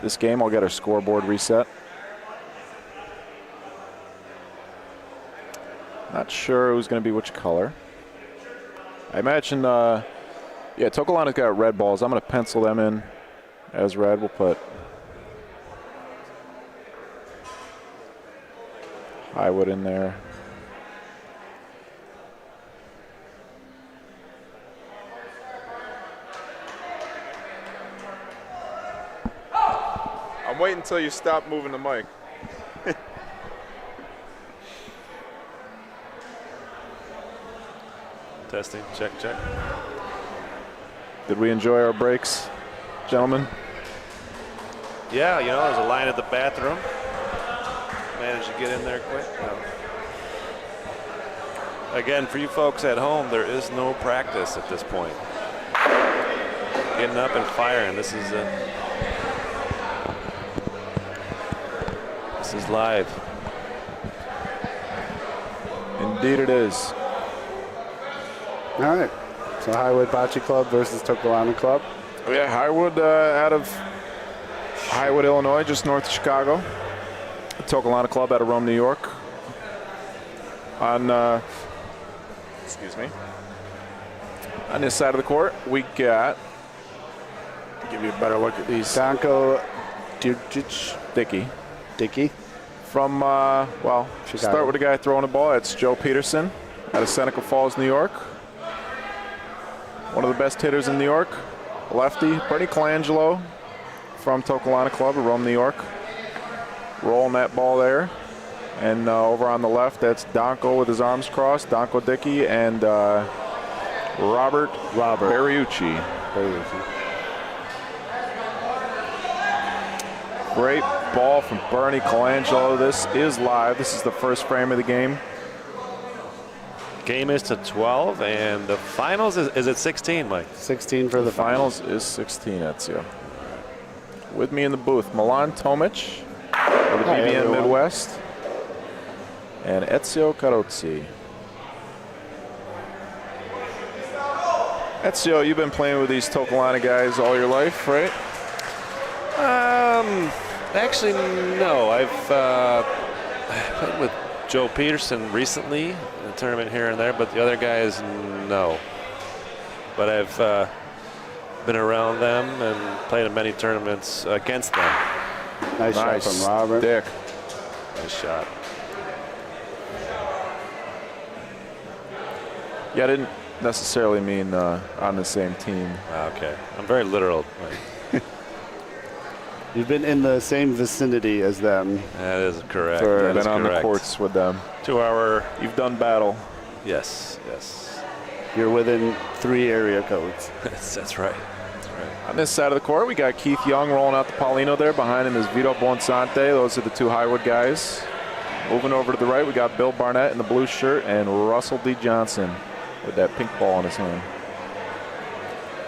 this game. I'll get our scoreboard reset. Not sure who's going to be which color. I imagine, yeah, Toccolana's got red balls. I'm going to pencil them in as red. We'll put Highwood in there. I'm waiting until you stop moving the mic. Testing, check, check. Did we enjoy our breaks, gentlemen? Yeah, you know, there's a line at the bathroom. Managed to get in there quick. No. Again, for you folks at home, there is no practice at this point. Getting up and firing. This is live. Indeed it is. All right. So Highwood Bocce Club versus Toccolana Club. Yeah, Highwood out of Highwood, Illinois, just north of Chicago. Toccolana Club out of Rome, New York. On, excuse me. On this side of the court, we got, to give you a better look at these. Danko Dickey. From, well, Chicago. Start with the guy throwing the ball. It's Joe Peterson out of Seneca Falls, New York. One of the best hitters in New York. Lefty, Bernie Colangelo from Toccolana Club of Rome, New York. Rolling that ball there. And over on the left, that's Danko with his arms crossed, Danko Dickey, and Robert Bariucci. Great ball from Bernie Colangelo. This is live. This is the first frame of the game. Game is to 12, and the finals is at 16, Mike. 16 for the Finals is 16, Ezio. With me in the booth, Milan Tomic of the BBN everyone. Midwest, and Ezio Carozzi. Ezio, you've been playing with these Toccolana guys all your life, right? Actually, no. I've played with Joe Peterson recently in a tournament here and there, but the other guys, no. But I've been around them and played in many tournaments against them. Nice shot from Robert. Dick. Nice shot. Yeah, I didn't necessarily mean on the same team. Okay. I'm very literal, Mike. You've been in the same vicinity as them. That is correct. I've been on the courts with them. 2 hour. You've done battle. Yes, yes. You're within 3 area codes. That's right. That's right. On this side of the court, we got Keith Young rolling out the Paulino there. Behind him is Vito Bonsante. Those are the 2 Highwood guys. Moving over to the right, we got Bill Barnett in the blue shirt and Russell D. Johnson with that pink ball in his hand.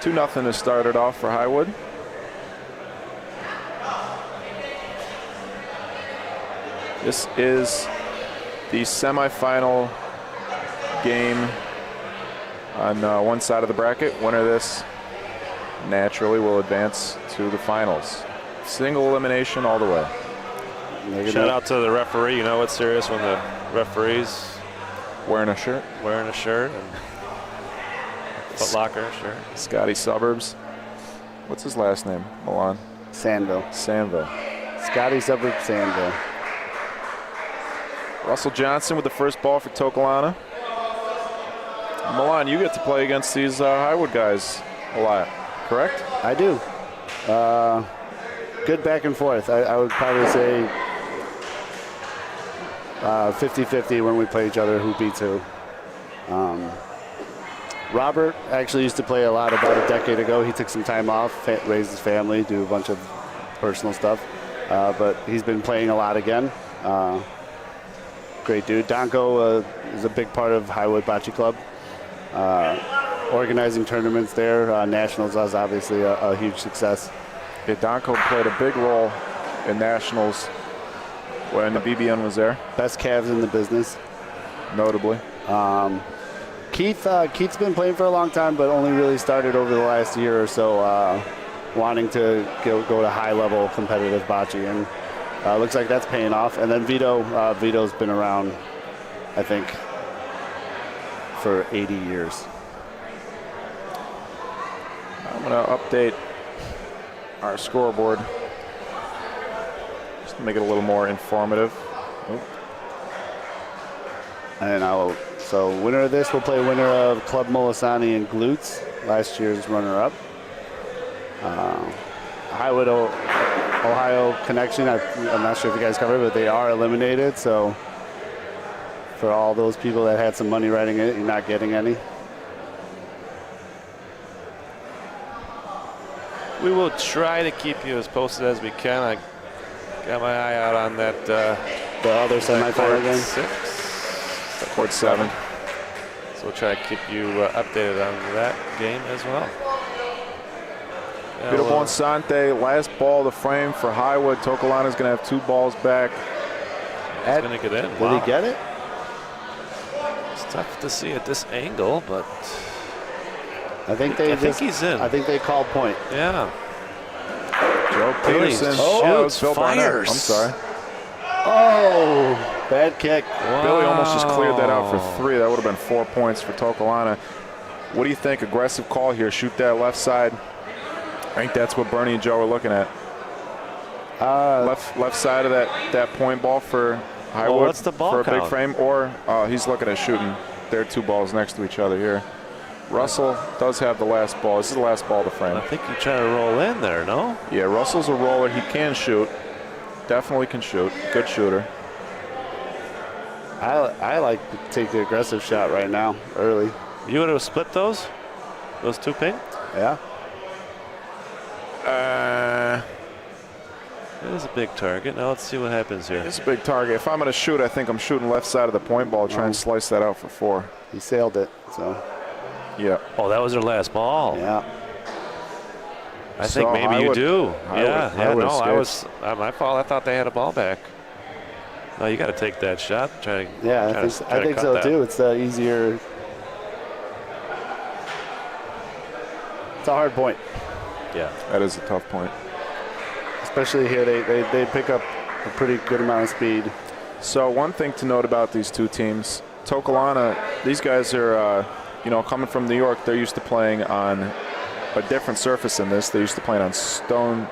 2-0 to start it off for Highwood. This is the semifinal game on one side of the bracket. Winner of this naturally will advance to the finals. Single elimination all the way. Shout out to the referee. You know it's serious when the referee's wearing a shirt. Wearing a shirt and Foot Locker shirt. Scotty Suburbs. What's his last name? Milan? Sandville. Scotty Suburbs, Sandville. Russell Johnson with the first ball for Toccolana. Milan, you get to play against these Highwood guys a lot, correct? I do. Good back and forth. I would probably say 50-50 when we play each other, who beats who. Robert actually used to play a lot about a decade ago. He took some time off, raised his family, do a bunch of personal stuff. But he's been playing a lot again. Great dude. Danko is a big part of Highwood Bocce Club. Organizing tournaments there. Nationals was obviously a huge success. Yeah, Danko played a big role in Nationals when the BBN was there. Best calves in the business. Notably. Keith's been playing for a long time, but only really started over the last year or so wanting to go to high-level competitive bocce, and looks like that's paying off. And then Vito's been around, I think, for 80 years. I'm going to update our scoreboard just to make it a little more informative. And so winner of this will play winner of Club Molisani and Glutes, last year's runner-up. Highwood, Ohio connection. I'm not sure if you guys covered it, but they are eliminated. So for all those people that had some money riding it, you're not getting any. We will try to keep you as posted as we can. I got my eye out on that. The other semifinal game. 6. Court 7. So we'll try to keep you updated on that game as well. Beautiful Insante, last ball of the frame for Highwood. Toccolana is going to have 2 balls back. It's going to get in. Did he get it? It's tough to see at this angle, but I think he's in. I think they called point. Yeah. Joe Peterson. Oh, it was Phil Barnett. fires. I'm sorry. Oh, bad kick. Wow. Billy almost just cleared that out for 3. That would have been 4 points for Toccolana. What do you think? Aggressive call here. Shoot that left side. I think that's what Bernie and Joe are looking at. Left side of that point ball for Highwood. Well, what's the ball for a count? big frame, or he's looking at shooting. There are 2 balls next to each other here. Russell does have the last ball. This is the last ball of the frame. I think you try to roll in there, no? Yeah, Russell's a roller. He can shoot. Definitely can shoot. Good shooter. I like to take the aggressive shot right now, early. You would have split those 2 ping? Yeah. It is a big target. Now let's see what happens here. It's a big target. If I'm going to shoot, I think I'm shooting left side of the point ball, try and slice that out for 4. He sailed it, so. Yeah. Oh, that was their last ball. Yeah. I think maybe you do. Yeah, Highwood no, escapes. my fault. I thought they had a ball back. No, you got to take that shot. Try to. Yeah, I think so too. It's the easier. It's a hard point. Yeah. That is a tough point. Especially here, they pick up a pretty good amount of speed. So one thing to note about these 2 teams, Toccolana, these guys are, coming from New York, they're used to playing on a different surface than this. They used to play on stone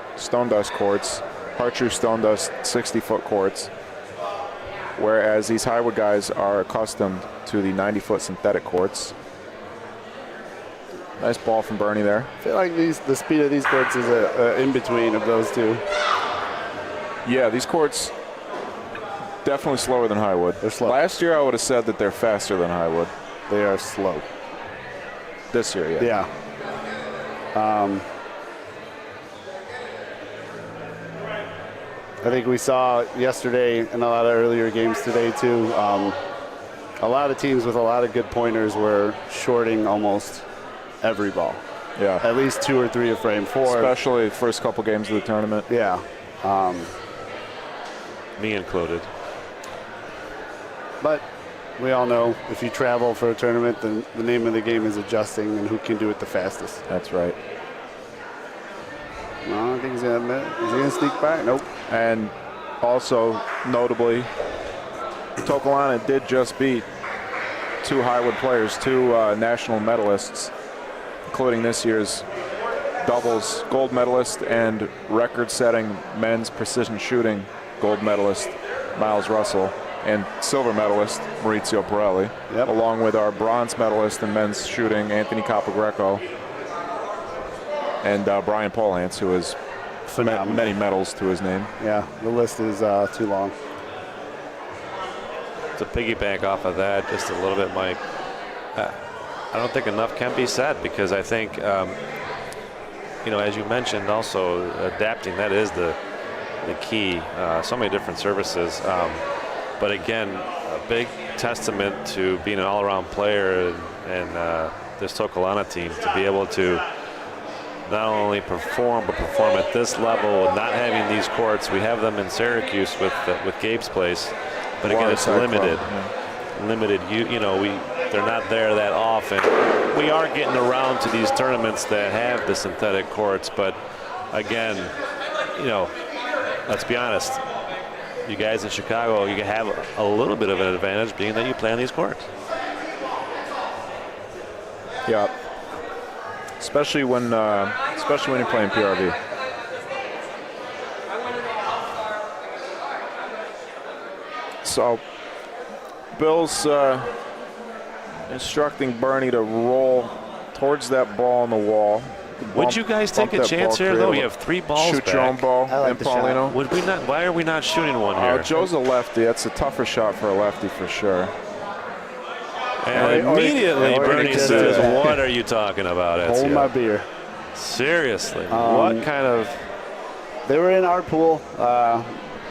dust courts, Hartrue stone dust 60-foot courts, whereas these Highwood guys are accustomed to the 90-foot synthetic courts. Nice ball from Bernie there. I feel like the speed of these courts is a in-between of those 2. Yeah, these courts definitely slower than Highwood. They're slow. Last year I would have said that they're faster than Highwood. They are slow. This year, yeah. Yeah. I think we saw yesterday and a lot of earlier games today too. A lot of teams with a lot of good pointers were shorting almost every ball. Yeah. At least 2 or 3 a frame. 4. Especially the first couple games of the tournament. Yeah. Me included. But we all know if you travel for a tournament, then the name of the game is adjusting and who can do it the fastest. That's right. No, I think he's gonna sneak back. Nope. And also, notably, Toccolana did just beat 2 Highwood players, 2 national medalists, including this year's doubles gold medalist and record-setting men's precision shooting gold medalist Miles Russell, and silver medalist Maurizio Pirelli, along with our bronze medalist in men's shooting Anthony Capogreco and Brian Paulhance, who has many medals to his name. Yeah, the list is too long. To piggyback off of that just a little bit, Mike, I don't think enough can be said, because I think, as you mentioned, also adapting, that is the key. So many different services. But again, a big testament to being an all-around player and this Toccolana team to be able to not only perform, but perform at this level, not having these courts. We have them in Syracuse with Gabe's place, but again, it's limited. Limited. They're not there that often. We are getting around to these tournaments that have the synthetic courts, but again, you know, let's be honest. You guys in Chicago, you have a little bit of an advantage being that you play on these courts. Yeah. Especially when you're playing PRV. So, Bill's instructing Bernie to roll towards that ball on the wall. Would you guys take a chance here, though? You have 3 balls Shoot back. your own ball, I like and the shot. Paulino. Would we not? Why are we not shooting one here? Joe's a lefty. That's a tougher shot for a lefty for sure. And immediately Bernie just says, did that. "What are you talking about, Hold Ezio?" my beer. Seriously, what kind of? They were in our pool.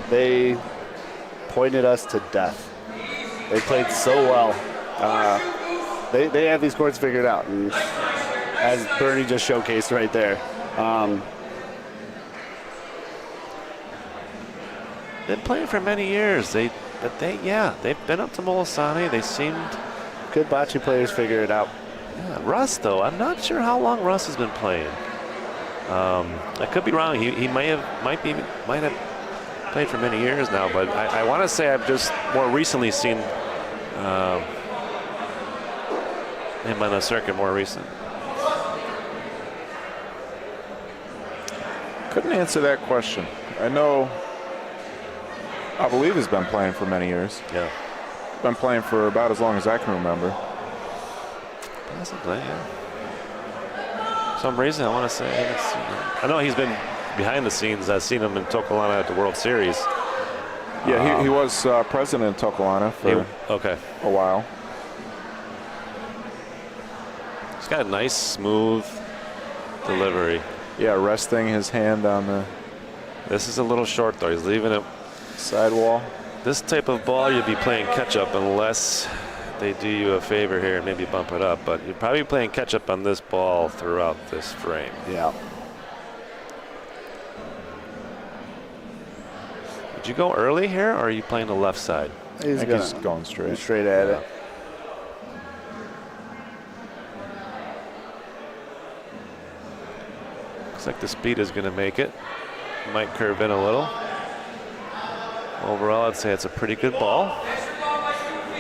They pointed us to death. They played so well. They have these courts figured out, and as Bernie just showcased right there. Been playing for many years. They've been up to Molisani. They seemed. Good bocce players figure it out. Yeah, Russ, though, I'm not sure how long Russ has been playing. I could be wrong. He might have played for many years now, but I want to say I've just more recently seen him on the circuit more recent. Couldn't answer that question. I believe he's been playing for many years. Yeah. Been playing for about as long as I can remember. Possibly, yeah. For some reason, I want to say I haven't seen him. I know he's been behind the scenes. I've seen him in Toccolana at the World Series. Yeah, he was president of Toccolana for a while. He's got a nice, smooth delivery. Yeah, resting his hand on the This is a little short, though. He's leaving it. sidewall. This type of ball, you'll be playing catch-up unless they do you a favor here and maybe bump it up. But you're probably playing catch-up on this ball throughout this frame. Yeah. Did you go early here, or are you playing the left side? He's I think he's going straight. straight at it. Looks like the speed is going to make it. Might curve in a little. Overall, I'd say it's a pretty good ball.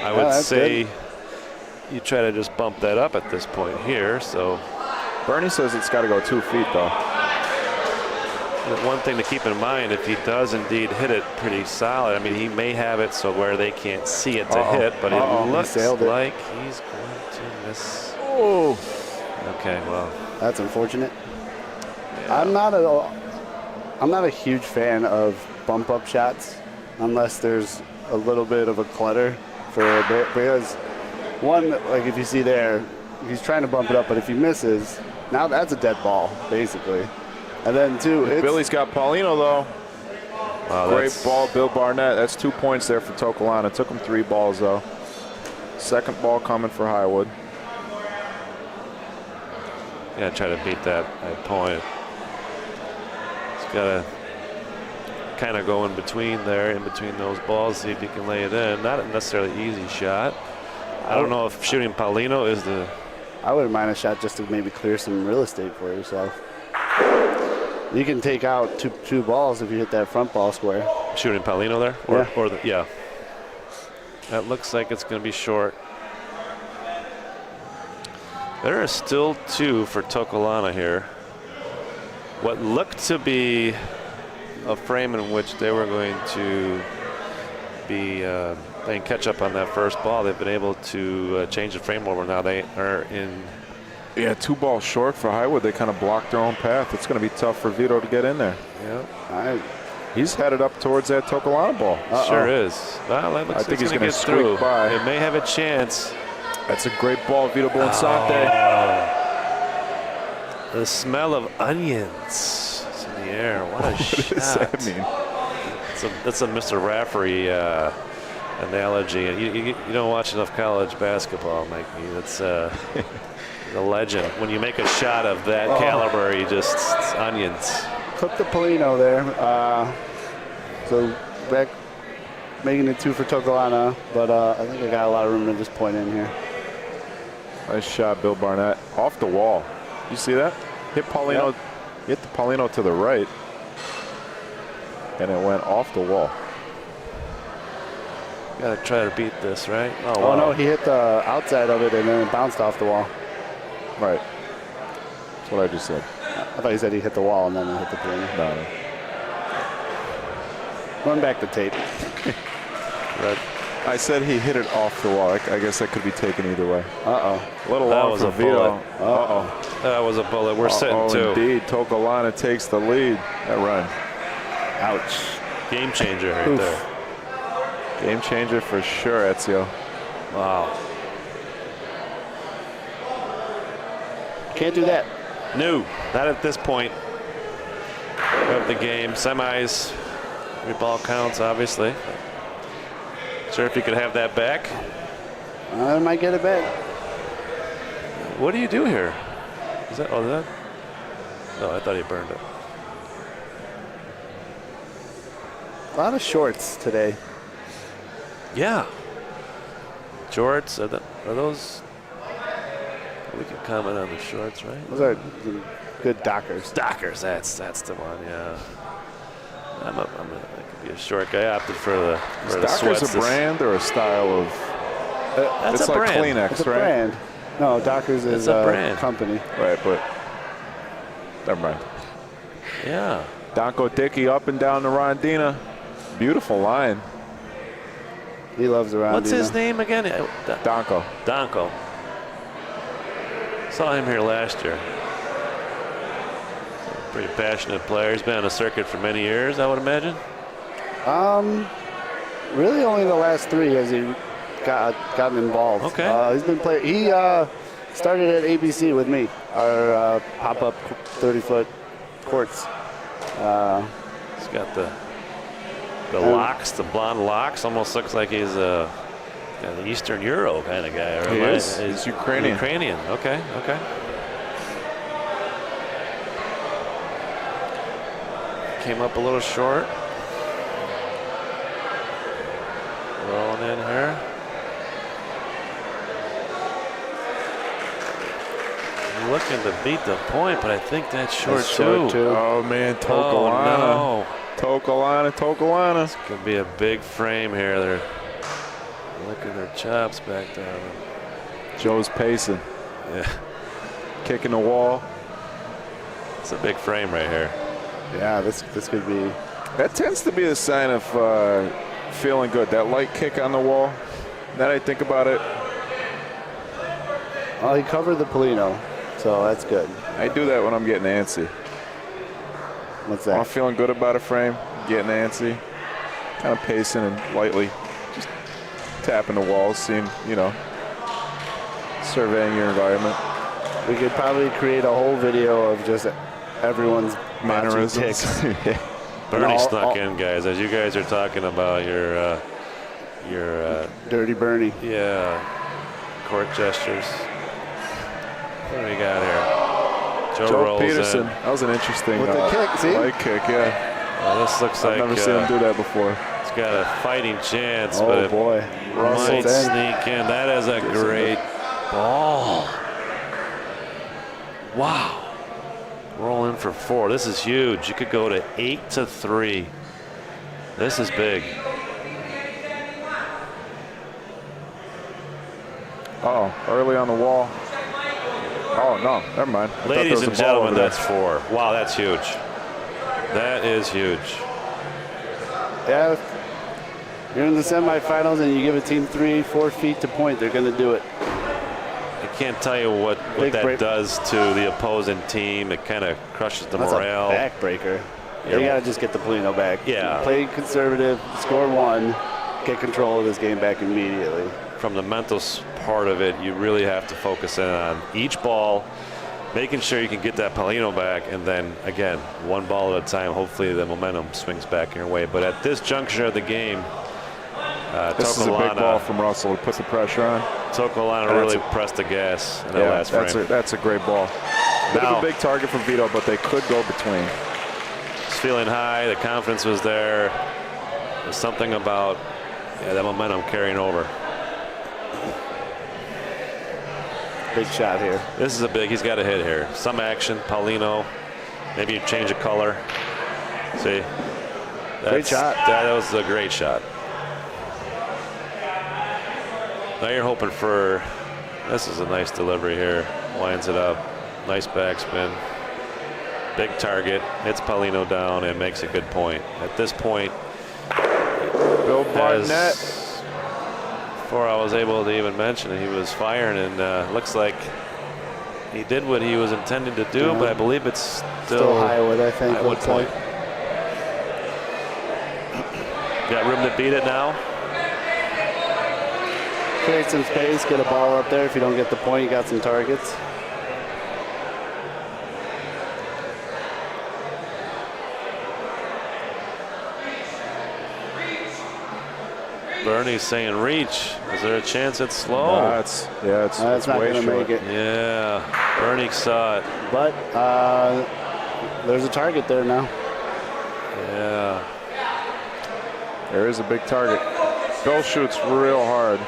I would say you try to just bump that up at this point here. So Bernie says it's got to go 2 feet, though. one thing to keep in mind, if he does indeed hit it pretty solid, I mean, he may have it so where they can't see it to hit, but it looks like he's going to miss. Oh. Okay, well. That's unfortunate. Yeah. I'm not a huge fan of bump up shots unless there's a little bit of a clutter for a bit, because one, like if you see there, he's trying to bump it up, but if he misses, now that's a dead ball, basically. And then two, Billy's got Paulino, though. Wow, Great ball, Bill Barnett. That's 2 points there for Toccolana. Took him 3 balls, though. Second ball coming for Highwood. Yeah, try to beat that point. He's got to kind of go in between there, in between those balls, see if he can lay it in. Not a necessarily easy shot. I don't know if shooting Paulino is the... I wouldn't mind a shot just to maybe clear some real estate for yourself. You can take out two balls if you hit that front ball square. Shooting Paulino there? Yeah. That looks like it's going to be short. There are still 2 for Toccolana here. What looked to be a frame in which they were going to be playing catch up on that first ball. They've been able to change the frame over. Now they are in. Yeah, 2 balls short for Highwood. They kind of blocked their own path. It's going to be tough for Vito to get in there. Yeah. He's headed up towards that Toccolana ball. Sure is. Well, that looks I think he's going going to to get through. squeak by. It may have a chance. That's a great ball, Vito Bonsante. The smell of onions is in the air. What a shot. What does that mean? That's a Mr. Rafferty analogy. You don't watch enough college basketball, Mikey. That's the legend. When you make a shot of that caliber, you just it's onions. Clip the Paulino there. So back making it 2 for Toccolana, but I think I got a lot of room to just point in here. Nice shot, Bill Barnett. Off the wall. You see that? Hit Paulino Hit the Paulino to the right, and it went off the wall. Got to try to beat this, right? Oh, wow. no, he hit the outside of it and then it bounced off the wall. Right. That's what I just said. I thought you said he hit the wall and then it hit the Paulino. No. Run back the tape. Red. I said he hit it off the wall. I guess that could be taken either way. Uh-oh. A little That long was for a Vito. bullet. Uh-oh. That was a bullet. We're sitting Oh, two. indeed. Toccolana takes the lead. That run. Ouch. Game changer right Oof. there. Game changer for sure, Ezio. Wow. Can't do that. No, not at this point of the game. Semis, every ball counts, obviously. Sure if you could have that back. I might get it back. What do you do here? Is that, oh, that? No, I thought he burned it. A lot of shorts today. Yeah. Shorts, are those? We can comment on the shorts, right? Those are good Dockers. Dockers, that's the one, yeah. That could be a short guy. I opted for the Dockers sweats. a brand or a style of? That's It's a like brand. Kleenex, It's a right? brand. No, Dockers is a brand. company. Right, but never mind. Yeah. Donko Dickey up and down the Rondina. Beautiful line. He loves the round. What's his name again? Donko. Donko. Saw him here last year. Pretty passionate player. He's been on the circuit for many years, I would imagine. Really only the last 3 has he gotten involved. Okay. He's been playing. He started at ABC with me, our pop-up 30-foot courts. He's got the locks, the blonde locks. Almost looks like he's an Eastern Euro kind of guy. He is. He's Ukrainian. Ukrainian. Okay. Came up a little short. Rolling in here. Looking to beat the point, but I think that's short, That's short, too. Oh, man. Oh, Toccolana. no. Toccolana. Could be a big frame here. They're licking their chops back down. Joe's pacing. Yeah, Kicking the wall. it's a big frame right here. Yeah, this could be. That tends to be a sign of feeling good. That light kick on the wall. Now that I think about it, Well, he covered the Paulino, so that's good. I do that when I'm getting antsy. What's When I'm that? feeling good about a frame, getting antsy, kind of pacing and lightly just tapping the walls, seeing, surveying your environment. We could probably create a whole video of just everyone's Mannerisms. ticks. Yeah. Bernie all- snuck in, guys, as you guys are talking about your Dirty Bernie. court gestures. What do we got here? Joe Joe rolls Peterson. in. That was an interesting With the kick, see? light kick, yeah. Well, this looks I've like never seen him do that before. he's got a fighting chance, Oh, but boy. it might Russell's in. sneak in. That is a great ball. Wow. Rolling for 4. This is huge. You could go to 8-3. This is big. Oh, early on the wall. Oh, no, never mind. I thought there Ladies was a and ball gentlemen, over there. that's 4. Wow, that's huge. That is huge. Yeah, if you're in the semifinals and you give a team 3-4 feet to point, they're going to do it. I can't tell you what Big that break. does to the opposing team. It kind of crushes the That's morale. a backbreaker. Yeah. You got to just get the Paulino back. Yeah. Play conservative, score 1, get control of this game back immediately. From the mental part of it, you really have to focus in on each ball, making sure you can get that Paulino back, and then, again, one ball at a time. Hopefully the momentum swings back your way. But at this juncture of the game, This is a big ball from Russell to put the pressure on. Toccolana really pressed the gas in that last frame. That's a great ball. Bit Now- of a big target for Vito, but they could go between. He's feeling high. The confidence was there. There's something about that momentum carrying over. Big shot here. This is a big. He's got a hit here. Some action. Paulino Maybe you change the color. See? Great shot. That was a great shot. Now you're hoping for, this is a nice delivery here. Winds it up. Nice backspin. Big target. Hits Paulino down and makes a good point. At this point, Bill Barnett. Before I was able to even mention it, he was firing, and looks like he did what he was intending to do, but I believe it's Still Highwood, I think. Highwood point. Got room to beat it now. Create some space, get a ball up there. If you don't get the point, you got some targets. Bernie's saying reach. Is there a chance it's slow? It's That's not way going to short. make it. Yeah, Bernie saw it. But there's a target there now. Yeah. There is a big target. Bill shoots real hard.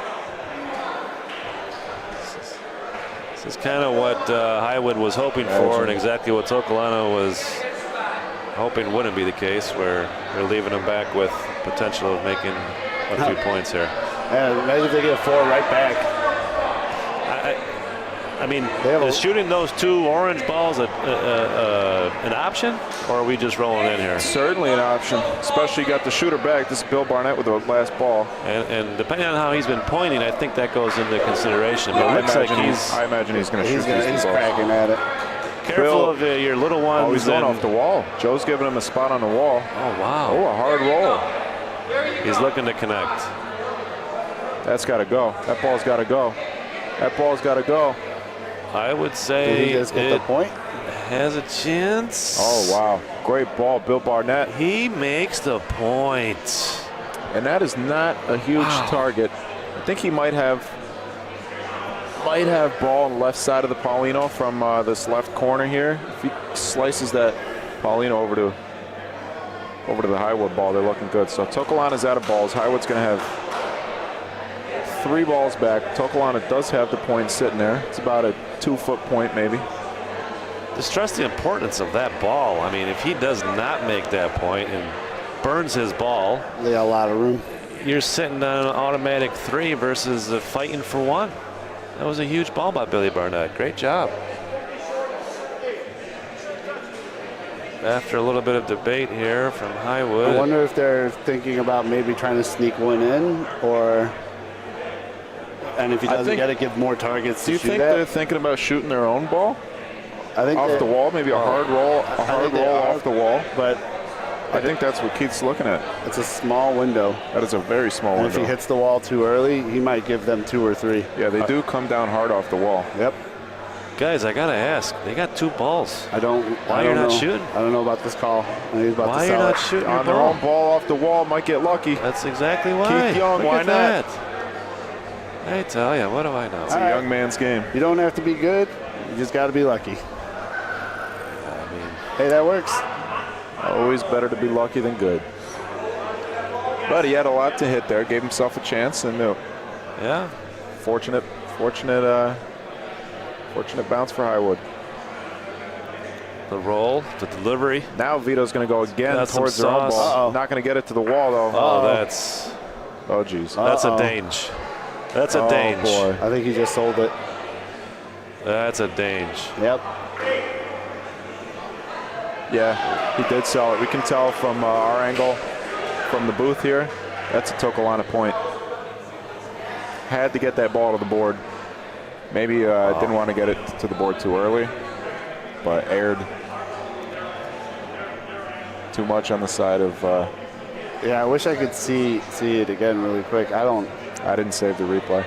This is kind of what Highwood was hoping for, and exactly what Toccolana was hoping wouldn't be the case, where they're leaving him back with potential of making a few points here. Yeah, imagine if they get 4 right back. I mean, is shooting those 2 orange balls an option, or are we just rolling in here? Certainly an option, especially you got the shooter back. This is Bill Barnett with the last ball. And depending on how he's been pointing, I think that goes into consideration. But it looks like I imagine he's going to shoot these He's balls. cracking at it. Careful of your little ones. Oh, he's going off the wall. Joe's giving him a spot on the wall. Oh, wow. Oh, a hard roll. He's looking to connect. That's got to go. That ball's got to go. That ball's got to go. I would Did say he just get the point? has a chance. Oh, wow. Great ball, Bill Barnett. He makes the point. And that is not a huge target. I think he might have ball on the left side of the Paulino from this left corner here. If he slices that Paulino over to the Highwood ball, they're looking good. So Toccolana's out of balls. Highwood's going to have 3 balls back. Toccolana does have the point sitting there. It's about a 2-foot point maybe. Just stress the importance of that ball. I mean, if he does not make that point and burns his ball, They got a lot of room. you're sitting on an automatic 3 versus fighting for 1. That was a huge ball by Billy Barnett. Great job. After a little bit of debate here from Highwood. I wonder if they're thinking about maybe trying to sneak one in, and if he doesn't get it, give more targets Do to you shoot think at. they're thinking about shooting their own ball I think off the wall? Maybe a hard roll, off the wall. But I think that's what Keith's looking at. it's a small window. That is a very small And if window. he hits the wall too early, he might give them 2 or 3. Yeah, they do come down hard off the wall. Yep. Guys, I got to ask. They got 2 balls. Why you're not shooting? I don't know about this call. He's about Why to you're sell not it. shooting On your their ball? own ball off the wall, might get lucky. That's exactly why. Keith Young, Look why at not? that. I tell you, what do I know? It's a young man's game. You don't have to be good. You just got to be lucky. I mean, Hey, that works. Always better to be lucky than good. But he had a lot to hit there. Gave himself a chance, and yeah. fortunate bounce for Highwood. The roll, the delivery. Now Vito's going to go again Got some towards their own sauce. ball. Not going to get it to the wall though. Oh, that's Oh, geez. that's a dange. That's a dange. Boy. I think he just sold it. That's a dange. Yep. Yeah, he did sell it. We can tell from our angle, from the booth here, that's a Toccolana point. Had to get that ball to the board. Maybe didn't want to get it to the board too early, but aired too much on the side of. Yeah, I wish I could see it again really quick. I didn't save the replay.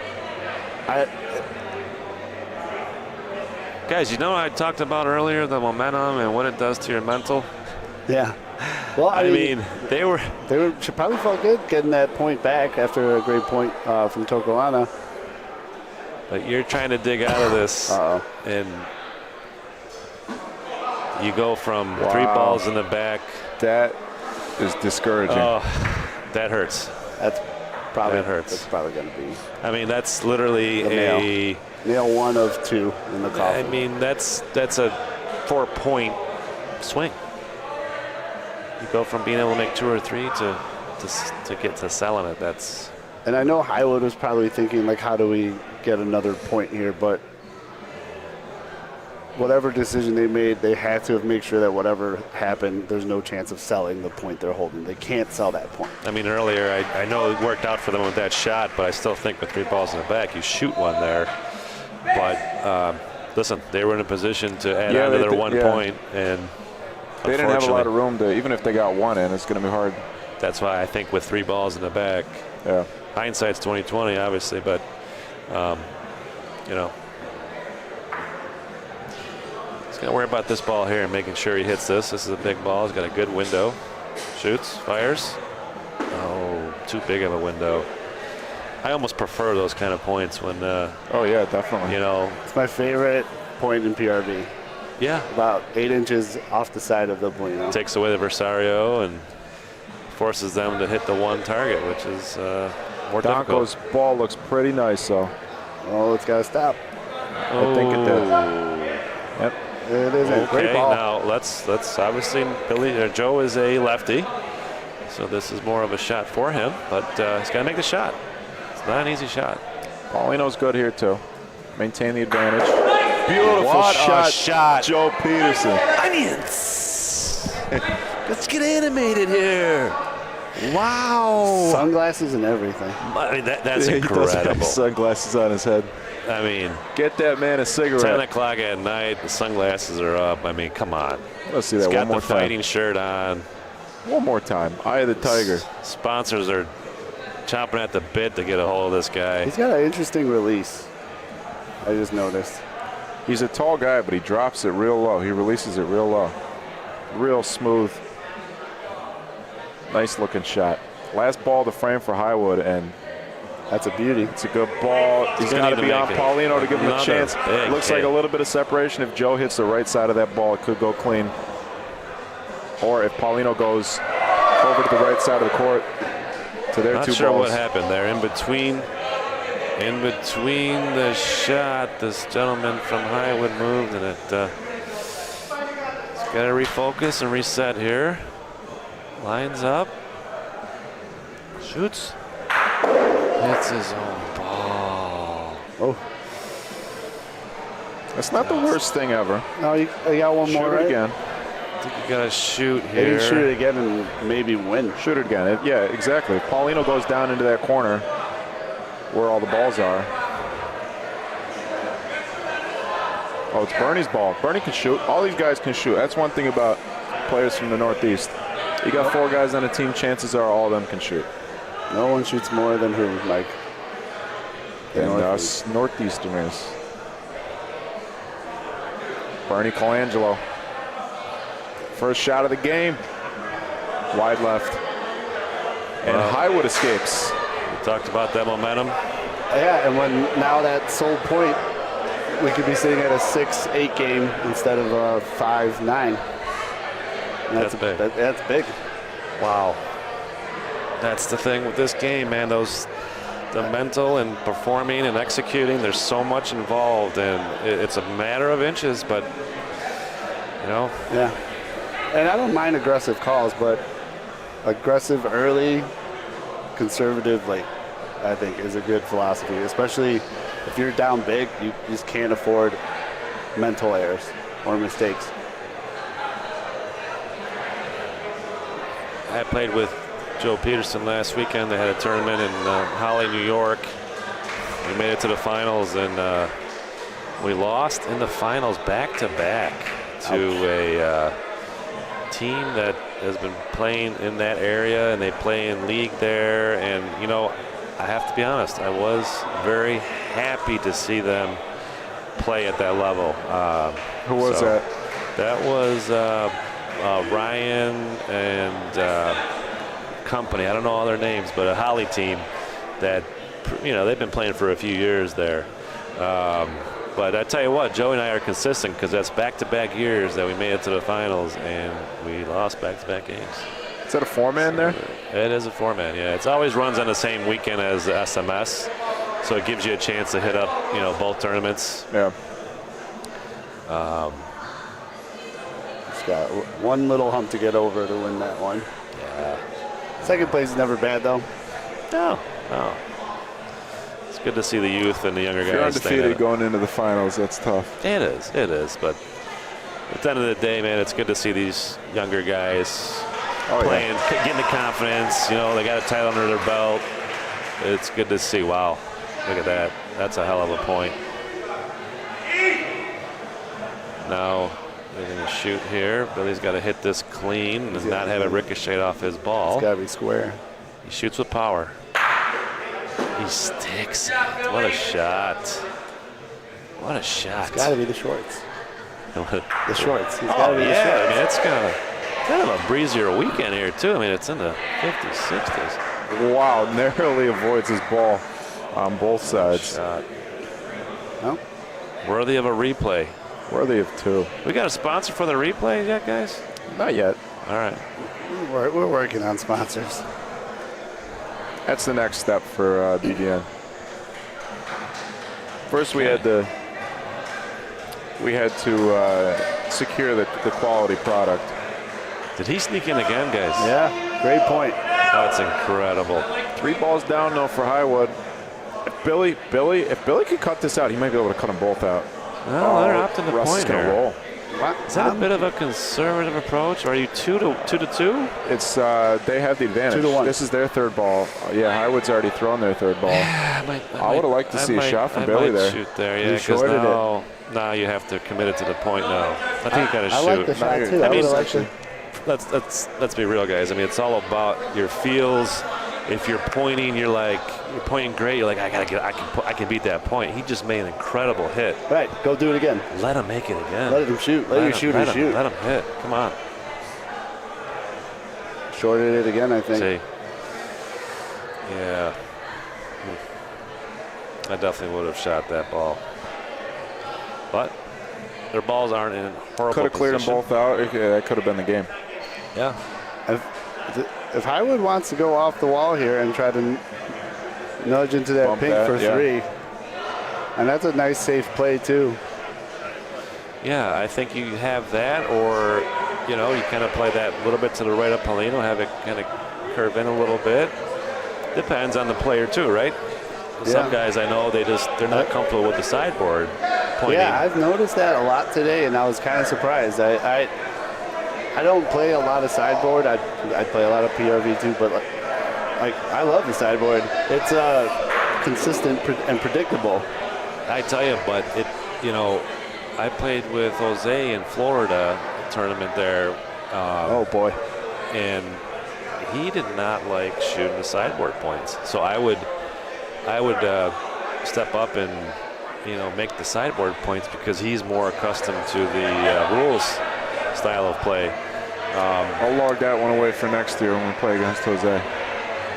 Guys, you know what I talked about earlier, the momentum and what it does to your mental? Yeah. Well, I mean, they should probably felt good getting that point back after a great point from Toccolana. But you're trying to dig out of this, and you go from 3 balls in the back. That is discouraging. Oh, that hurts. That hurts. That's That probably going to be. I mean, that's literally nail 1 of 2 in the coffin. I mean, that's a 4-point swing. You go from being able to make 2 or 3 to get to selling it. That's. And I know Highwood was probably thinking, like, how do we get another point here? But whatever decision they made, they had to have made sure that whatever happened, there's no chance of selling the point they're holding. They can't sell that point. I mean, earlier, I know it worked out for them with that shot, but I still think with 3 balls in the back, you shoot one there. But listen, they were in a position to add on to their 1 point, and they didn't have a lot of room to, even if they got 1 in, it's going to be hard. That's why I think with 3 balls in the back, hindsight's 20/20, obviously, but you know, he's going to worry about this ball here and making sure he hits this. This is a big ball. He's got a good window. Shoots, fires. Oh, too big of a window. I almost prefer those kind of points when. Oh yeah, definitely. You know, it's my favorite point in PRV. Yeah. About 8 inches off the side of the bueno. Takes away the Versario and forces them to hit the 1 target, which is more Donko's difficult. ball looks pretty nice, though. Oh, it's got to stop. I think it did. Yep. It is a great ball. Now let's obviously Joe is a lefty, so this is more of a shot for him, but he's got to make the shot. It's not an easy shot. Paulino's good here too. Maintain the advantage. Beautiful What a shot. Joe Peterson. Onions. Let's get animated here. Wow. Sunglasses and everything. I mean, that's He does have incredible. sunglasses on his head. I mean, get that man a cigarette. 10 o'clock at night, the sunglasses are up. I mean, come on. Let's see He's that got one more the time. fighting shirt on. One more time. Eye of the tiger. Sponsors are chomping at the bit to get a hold of this guy. He's got an interesting release. I just noticed. He's a tall guy, but he drops it real low. He releases it real low. Real smooth. Nice looking shot. Last ball to frame for Highwood, and that's a beauty. It's a good ball. He's got to be on Paulino to give him a chance. Looks like a little bit of separation. If Joe hits the right side of that ball, it could go clean. Or if Paulino goes over to the right side of the court to their 2 balls. Not sure what happened there. In between the shot, this gentleman from Highwood moved, and he's got to refocus and reset here. Lines up. Shoots. Hits his own ball. Oh. That's not the worst thing ever. No, you got one more, Shoot it again. I think you got to shoot here. Maybe shoot it again and maybe win. Shoot it again. Yeah, exactly. If Paulino goes down into that corner where all the balls are. Oh, it's Bernie's ball. Bernie can shoot. All these guys can shoot. That's one thing about players from the Northeast. You got 4 guys on a team, chances are all of them can shoot. No one shoots more than who, Mike? And us Northeasterners. Bernie Colangelo. First shot of the game. Wide left. And Highwood escapes. We talked about that momentum. Yeah, and when now that sold point, we could be sitting at a 6-8 game instead of a 5-9. That's big. That's big. Wow. That's the thing with this game, man. The mental and performing and executing, there's so much involved, and it's a matter of inches, but, you know. Yeah. And I don't mind aggressive calls, but aggressive early, conservative late, I think, is a good philosophy, especially if you're down big, you just can't afford mental errors or mistakes. I played with Joe Peterson last weekend. They had a tournament in Holly, New York. We made it to the finals, and we lost in the finals back-to-back to a team that has been playing in that area, and they play in league there. And, you know, I have to be honest, I was very happy to see them play at that level. Who was that? That was Ryan and company. I don't know all their names, but a Holly team that, you know, they've been playing for a few years there. But I tell you what, Joey and I are consistent because that's back-to-back years that we made it to the finals, and we lost back-to-back games. Is that a 4-man there? It is a 4-man, yeah. It always runs on the same weekend as SMS, so it gives you a chance to hit up, you know, both tournaments. Yeah. It's got one little hump to get over to win that one. Yeah. Second place is never bad, though. No. It's good to see the youth and the younger If guys. you're staying in undefeated it. going into the finals, that's tough. It is. But at the end of the day, man, it's good to see these younger guys playing, getting the confidence. You know, they got a title under their belt. It's good to see. Wow, look at that. That's a hell of a point. Now they're going to shoot here. Billy's got to hit this clean and not have it ricochet off his ball. It's got to be square. He shoots with power. He sticks it. What a shot. What a shot. It's got to be the shorts. The shorts. It's Oh, got to be the yeah. shorts. I mean, it's kind of a breezier weekend here, too. I mean, it's in the 50s, 60s. Wow, narrowly avoids his ball on both sides. Shot. No? Worthy of a replay. Worthy of 2. We got a sponsor for the replay yet, guys? Not yet. All right. We're working on sponsors. That's the next step for BDN. First, we had to secure the quality product. Did he sneak in again, guys? Yeah, great point. That's incredible. 3 balls down, though, for Highwood. If Billy could cut this out, he might be able to cut them both out. Well, they're opting the Russ point is gonna here. roll. Is that a bit of a conservative approach? Or are you 2 to 2? It's they have the advantage. 2-1. This is their third ball. Yeah, Highwood's already thrown their third ball. I would have liked to see a shot from Billy there. Shoot there, yeah, He because shorted now you have to commit it to the point now. I think you got to shoot. I like the shot, too. I mean, would have liked it. let's be real, guys. I mean, it's all about your feels. If you're pointing, you're pointing great. You're like, I can beat that point. He just made an incredible hit. Right, go do it again. Let him make it again. Let him shoot. Let your shooter shoot. Let him hit. Come on. Shorted it again, I think. See. Yeah. I definitely would have shot that ball. But their balls aren't in horrible Could have cleared them position. both out. That could have been the game. Yeah. If Highwood wants to go off the wall here and try to nudge into that Bump pink that, for yeah. 3, and that's a nice, safe play, too. Yeah, I think you have that, or, you kind of play that a little bit to the right of Paulino, have it kind of curve in a little bit. Depends on the player, too, right? Some guys I know, they're not comfortable with the sideboard pointing. Yeah, I've noticed that a lot today, and I was kind of surprised. I don't play a lot of sideboard. I play a lot of PRV too, but I love the sideboard. It's consistent and predictable. I tell you, but I played with Jose in Florida tournament there. Oh boy! And he did not like shooting the sideboard points. So I would step up and make the sideboard points because he's more accustomed to the rules style of play. I'll log that one away for next year when we play against Jose.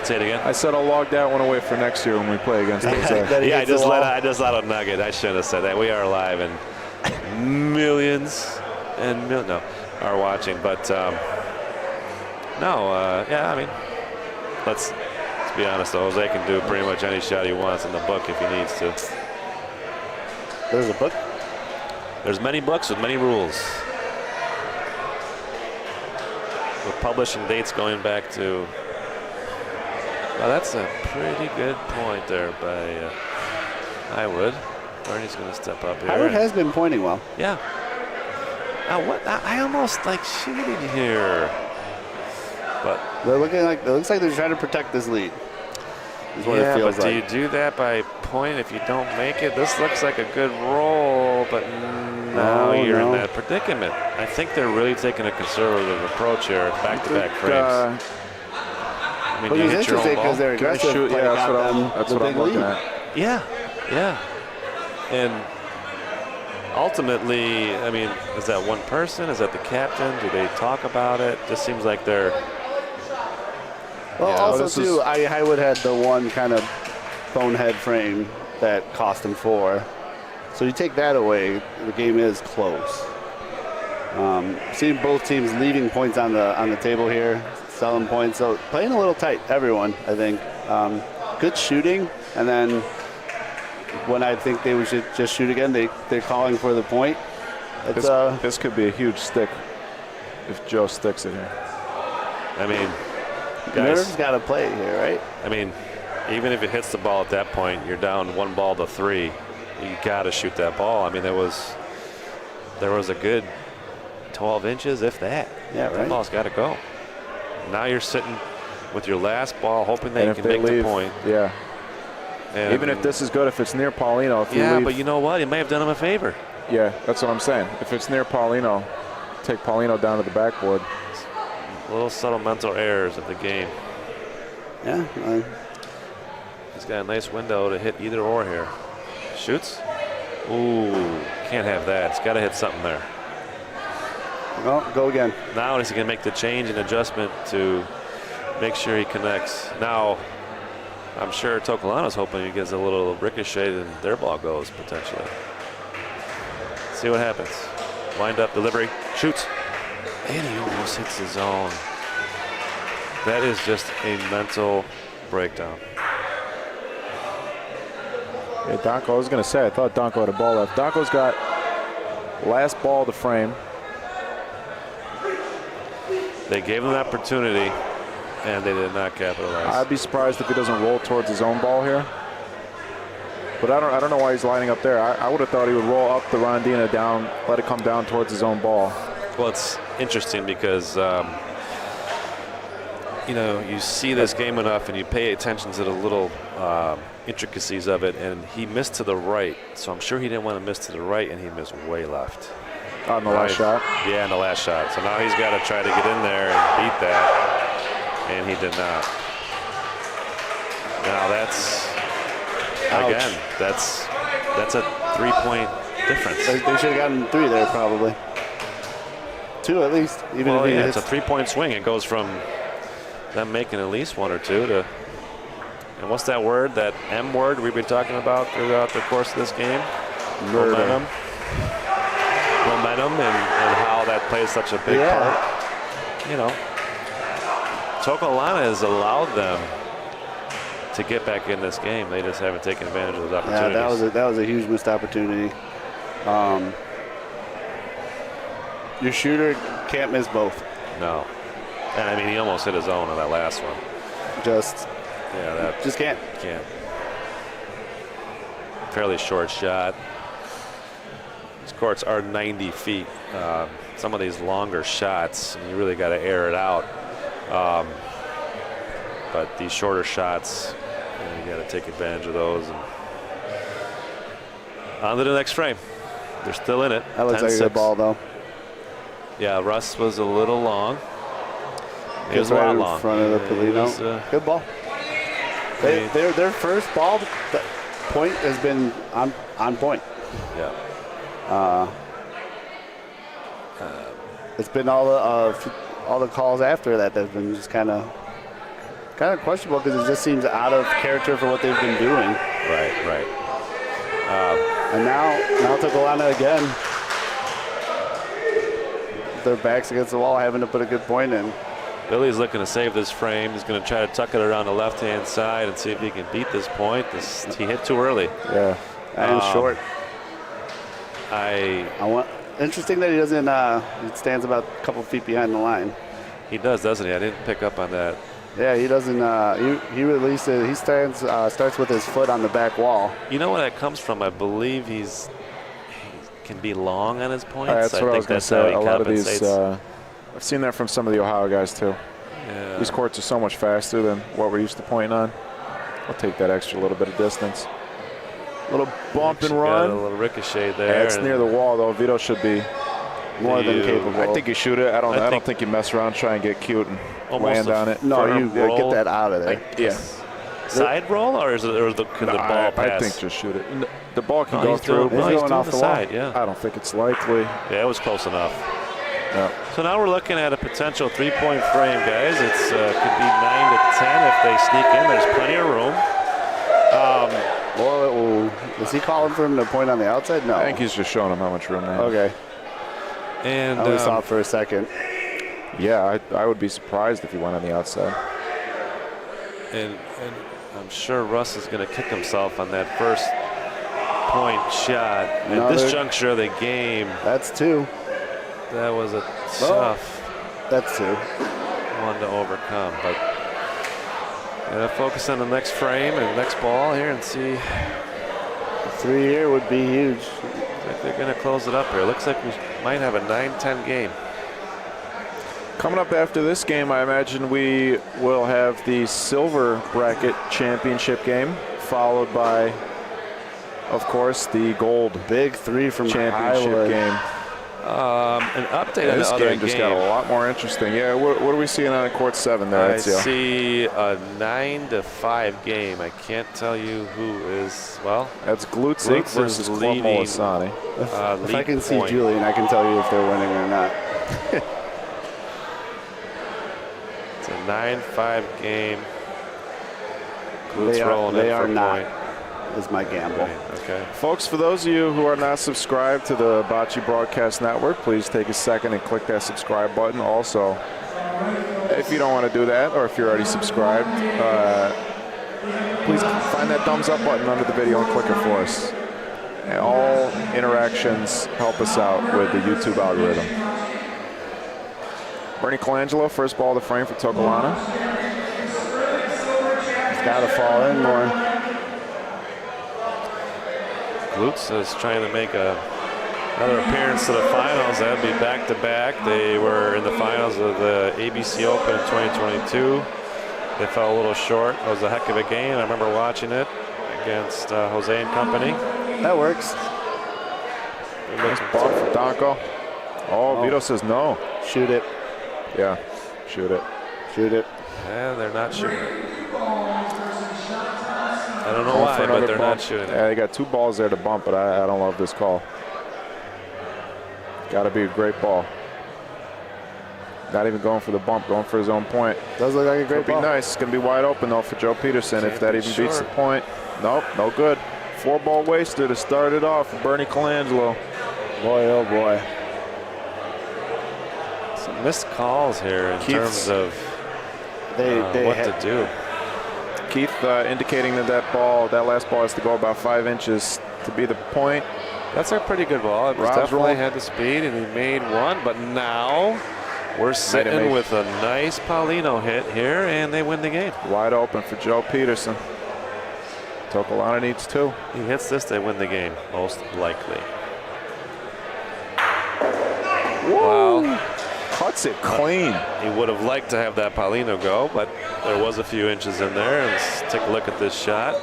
Say it again. I said I'll log that one away for next year when we play against Jose. Yeah, I just let a nugget. I shouldn't have said that. We are live and millions are watching. But I mean, let's be honest. Though, Jose can do pretty much any shot he wants in the book if he needs to. There's a book. There's many books with many rules. With publishing dates going back to. Well, that's a pretty good point there by Highwood. Bernie's going to step up here. Highwood has been pointing well. Yeah. Now what? I almost like shooting here, but It looks like they're trying to protect this lead. Is what it feels but like. do you do that by point if you don't make it? This looks like a good roll, but now you're in that predicament. I think they're really taking a conservative approach here, back-to-back frames. I mean, But you it's hit your own interesting ball. because they're aggressive. Shoot, play yeah, got that's them what the I'm big looking lead. at. Yeah. And ultimately, I mean, is that one person? Is that the captain? Do they talk about it? Just seems like they're. Well, Yeah, also this too, is- Highwood had the one kind of bonehead frame that cost him 4. So you take that away, the game is close. Seeing both teams leaving points on the table here, selling points, so playing a little tight. Everyone, I think, good shooting, and then when I think they should just shoot again, they're calling for the point. It's This could be a huge stick. if Joe sticks it here. I mean, Nerve's guys, got to play here, right? I mean, even if it hits the ball at that point, you're down 1 ball to 3. You got to shoot that ball. I mean, there was a good 12 inches, if that. Yeah, That right. ball's got to go. Now you're sitting with your last ball, hoping they And can if they make leave, the point. yeah. And Even if this is good, if it's near Paulino, if you yeah, leave, but you know what? It may have done him a favor. yeah, that's what I'm saying. If it's near Paulino, take Paulino down to the backboard. Little subtle mental errors of the game. Yeah. He's got a nice window to hit either or here. Shoots. Ooh, can't have that. It's got to hit something there. Well, go again. Now he's going to make the change and adjustment to make sure he connects. Now, I'm sure Toccolana's hoping he gets a little ricochet and their ball goes potentially. See what happens. Wind up, delivery, shoots. And he almost hits his zone. That is just a mental breakdown. Yeah, Donko, I was going to say, I thought Donko had a ball left. Donko's got last ball to frame. They gave him an opportunity, and they did not capitalize. I'd be surprised if he doesn't roll towards his own ball here. But I don't know why he's lining up there. I would have thought he would roll up the Rondina down, let it come down towards his own ball. Well, it's interesting because, you know, you see this game enough and you pay attention to the little intricacies of it, and he missed to the right. So I'm sure he didn't want to miss to the right, and he missed way left. On the last shot? Yeah, on the last shot. So now he's got to try to get in there and beat that, and he did not. Now that's, again, that's a 3-point difference. They should have gotten 3 there, probably. 2 at least. Even Well, if he yeah, hits. it's a 3-point swing. It goes from them making at least 1 or 2 to, and what's that word, that M word we've been talking about throughout the course of this game? Momentum. Momentum and how that plays such a big part. You know, Toccolana has allowed them to get back in this game. They just haven't taken advantage of those opportunities. Yeah, that was a huge missed opportunity. Your shooter can't miss both. No. And I mean, he almost hit his own on that last one. Just can't. Can't. Fairly short shot. These courts are 90 feet. Some of these longer shots, you really got to air it out. But these shorter shots, you got to take advantage of those. And on to the next frame. They're still in it. That looks like a good ball, though. Yeah, Russ was a little long. It was a right lot in long. front of the Polino. Good ball. Their first ball point has been on point. Yeah. It's been all the calls after that that've been just kind of questionable because it just seems out of character for what they've been doing. Right. And now Toccolana again. Their backs against the wall, having to put a good point in. Billy's looking to save this frame. He's going to try to tuck it around the left-hand side and see if he can beat this point. He hit too early. Yeah. And short. I want. Interesting that he doesn't. He stands about a couple feet behind the line. He does, doesn't he? I didn't pick up on that. Yeah, he doesn't. He releases. He starts with his foot on the back wall. You know where that comes from? I believe he can be long on his points. That's what I was going to say. A lot of these. compensates. I've seen that from some of the Ohio guys too. Yeah. These courts are so much faster than what we're used to pointing on. I'll take that extra little bit of distance. Little bump and Got run. a little ricochet there. It's near the wall though. Vito should be More than capable. I think you shoot it. I don't think you mess around, try and get cute and Almost land on it. No, you roll. get that out of there. Yeah. Side roll, or can the ball pass? I think just shoot it. The ball can No, go he's through. doing, no, He's he's going doing off the the wall. side, yeah. I don't think it's likely. Yeah, it was close enough. No. So now we're looking at a potential 3-point frame, guys. It's could be 9 to 10 if they sneak in. There's plenty of room. Is he calling for him to point on the outside? No. I think he's just showing him how much room they have. Okay. And I only saw it for a second. Yeah, I would be surprised if he went on the outside. and I'm sure Russ is going to kick himself on that first point shot. At this juncture of the game, That's 2. that was a tough. That's two. One to overcome, but gotta focus on the next frame and next ball here and see. 3 here would be huge. I think they're gonna close it up here. Looks like we might have a 9-10 game. Coming up after this game, I imagine we will have the silver bracket championship game, followed by, of course, the gold Big 3 from championship Highwood. game. An update on This the other game just got a lot more interesting. Yeah, what are we seeing on court 7 there? I see a 9-5 game. I can't tell you who is, well. That's Glutz Glutz versus is Club leading. Molisani. If I can see point. Julian, I can tell you if they're winning or not. It's a 9-5 game. Glutz rolling they in are for a not, point. is my gamble. Right, okay. Folks, for those of you who are not subscribed to the Bocce Broadcast Network, please take a second and click that subscribe button. Also, if you don't want to do that, or if you're already subscribed, please find that thumbs up button under the video and click it for us. And all interactions help us out with the YouTube algorithm. Bernie Colangelo, first ball of the frame for Toccolana. It's got to fall in more. Glutz is trying to make another appearance to the finals. That would be back-to-back. They were in the finals of the ABC Open in 2022. They fell a little short. It was a heck of a game. I remember watching it against Jose and company. That works. Nice ball for Donko. Oh, Vito says no. Shoot it. Yeah, shoot it. Shoot it. And they're not shooting it. I don't know Going why, for but another they're bump. not shooting it. Yeah, they got 2 balls there to bump, but I don't love this call. Got to be a great ball. Not even going for the bump, going for his own point. Does look like a great Could be ball. nice. It's going to be wide open, though, for Joe Peterson if that Can't even be beats the short. point. Nope, no good. 4-ball waster to start it off for Bernie Colangelo. Boy, oh boy. Some missed calls here in Keith's- terms of They what had, to do. Keith indicating that that last ball has to go about 5 inches to be the point. That's a pretty good ball. It was Rob's definitely rolling. had the speed, and he made one. But now we're sitting make. with a nice Paulino hit here, and they win the game. Wide open for Joe Peterson. Toccolana needs 2. He hits this, they win the game, most likely. Wow. Cuts it clean. He would have liked to have that Paulino go, but there was a few inches in there. And let's take a look at this shot.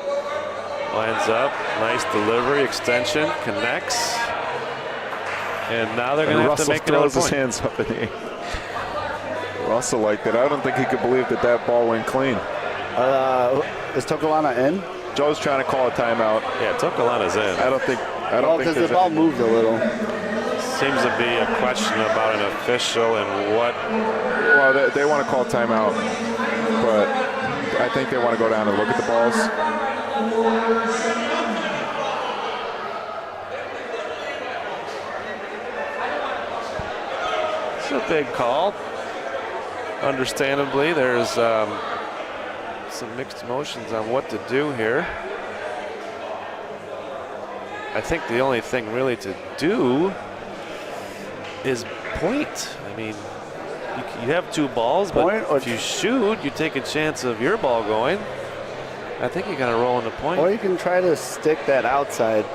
Lines up, nice delivery, extension, connects. And now they're going to have to Russell make another throws his point. hands up in the air. Russell liked it. I don't think he could believe that that ball went clean. is Toccolana in? Joe's trying to call a timeout. Yeah, Toccolana's in. I don't think Well, because the there's ball any- moved a little. Seems to be a question about an official and what. Well, they want to call timeout, but I think they want to go down and look at the balls. It's a big call. Understandably, there's some mixed emotions on what to do here. I think the only thing really to do is point. I mean, you have 2 balls, but Point or if you shoot, you take a chance of your ball going. I think you got to roll in the point. Or you can try to stick that outside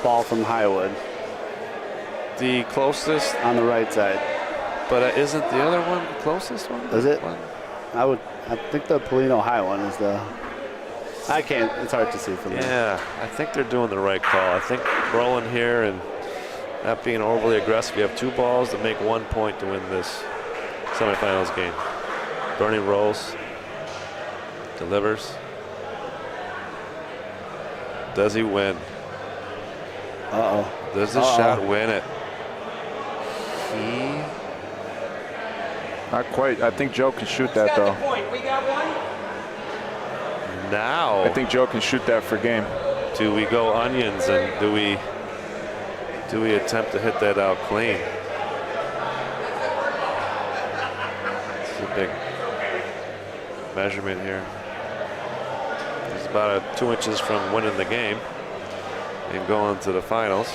ball from Highwood The closest, on the right side. but isn't the other one the closest one? Is it? One? I think the Polino high one is the. I can't. It's hard to see from there. Yeah, I think they're doing the right call. I think rolling here and not being overly aggressive. You have 2 balls to make 1 point to win this semifinals game. Bernie rolls, delivers. Does he win? Uh-oh. Does this shot win it? Not quite. I think Joe can shoot that, though. Now, I think Joe can shoot that for game. do we go onions and do we attempt to hit that out clean? It's a big measurement here. He's about 2 inches from winning the game and going to the finals.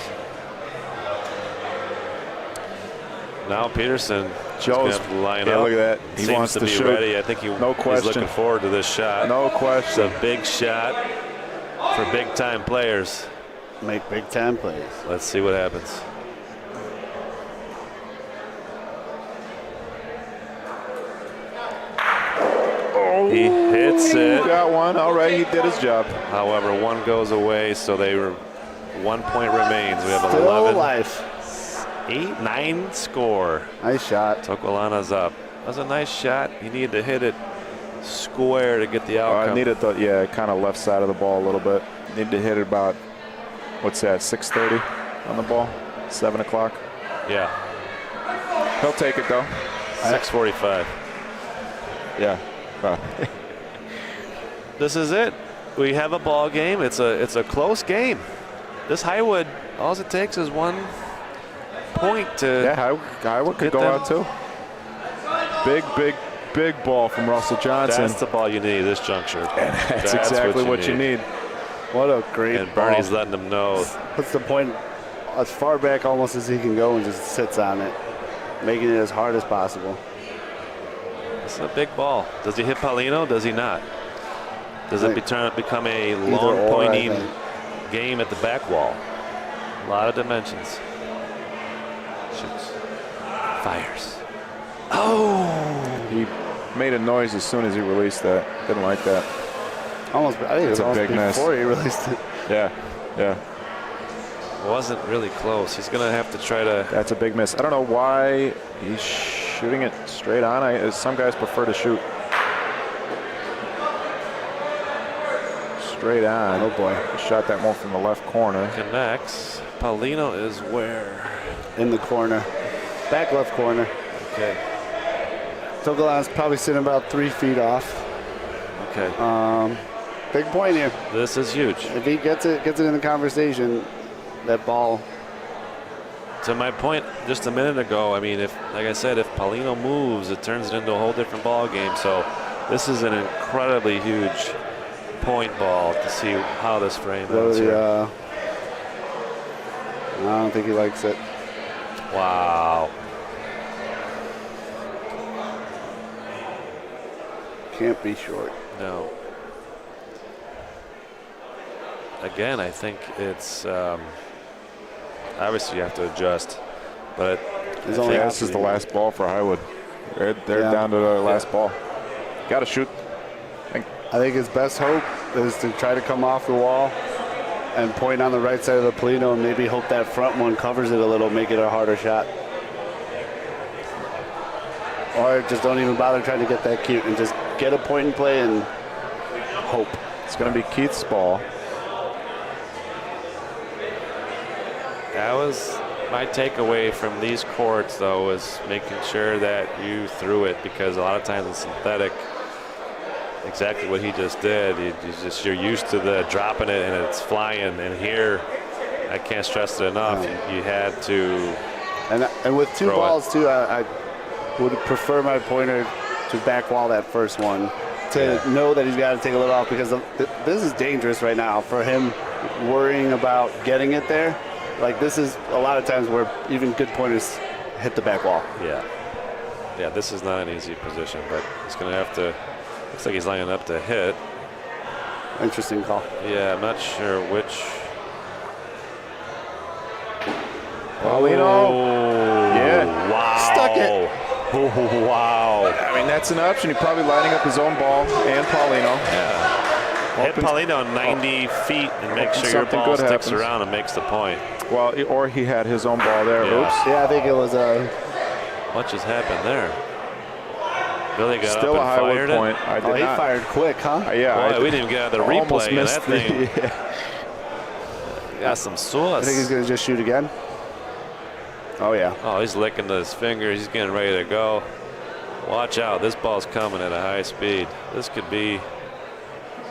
Now Peterson Joe's line yeah, up. look at that. He Seems wants to to be shoot. ready. I think he's looking forward to this shot. No It's question. a big shot for big-time players. Make big-time plays. Let's see what happens. He hits it. Got one. All right, he did his job. However, one goes away, so 1 point remains. We have Still 11. alive. 8-9 score. Nice shot. Toccolana's up. That was a nice shot. He needed to hit it square to get the outcome. I needed the kind of left side of the ball a little bit. Needed to hit it about, what's that, 6:30 on the ball, 7 o'clock. Yeah. He'll take it though. 6:45. Yeah. This is it. We have a ball game. It's a close game. This Highwood, all it takes is 1 point to. Yeah, Highwood could Get go them. out too. Big ball from Russell Johnson. That's the ball you need this juncture. That's exactly what you need. What a great And Bernie's ball. letting them know. Puts the point as far back almost as he can go and just sits on it, making it as hard as possible. It's a big ball. Does he hit Paulino? Does he not? Does it become a long or, pointing I think. game at the back wall? A lot of dimensions. Shoots. Fires. Oh! He made a noise as soon as he released that. Didn't like that. Almost, I think it was It's a almost big miss. before he released it. Yeah. Wasn't really close. He's going to have to try to. That's a big miss. I don't know why he's shooting it straight on. Some guys prefer to shoot straight on. Oh boy. He shot that one from the left corner. Connects. Paulino is where? In the corner. Back left corner. Okay. Toccolana's probably sitting about 3 feet off. Okay. Big point here. This is huge. If he gets it in the conversation, that ball. To my point just a minute ago, I mean, like I said, if Paulino moves, it turns it into a whole different ball game. So this is an incredibly huge point ball to see how this frame ends Really, here. I don't think he likes it. Wow. Can't be short. No. Again, I think it's obviously you have to adjust, but There's I only think This is the last ball for Highwood. They're Yeah. down to the last ball. Got to shoot. I think his best hope is to try to come off the wall and point on the right side of the Paulino and maybe hope that front one covers it a little, make it a harder shot. Or just don't even bother trying to get that cute and just get a point and play and hope. It's going to be Keith's ball. that was my takeaway from these courts, though, is making sure that you threw it, because a lot of times in synthetic, exactly what he just did. You're used to the dropping it and it's flying, and here I can't stress it enough. You had to. And with two Throw it. balls too, I would prefer my pointer to back wall that first one to know that he's got to take a little off, because this is dangerous right now for him, worrying about getting it there. Like, this is a lot of times where even good pointers hit the back wall. Yeah, this is not an easy position, but he's going to have to. Looks like he's lining up to hit. Interesting call. Yeah, I'm not sure which. Paulino. Oh, Yeah. Wow. Stuck it. Oh, wow. I mean, that's an option. He's probably lining up his own ball and Paulino. Yeah. Hit Paulino 90 feet and make sure your something ball good sticks happens. around and makes the point. Well, or he had his own ball there. Yeah. Oops. Yeah, I think it was What just happened there? Billy got Still a up and Highwood fired point. it. I did he not. fired quick, huh? Yeah, Boy, we didn't even get out of the almost replay, and missed that thing the, got some I sauce. think he's going to just shoot again. Oh, yeah. Oh, he's licking his fingers. He's getting ready to go. Watch out. This ball's coming at a high speed. This could be a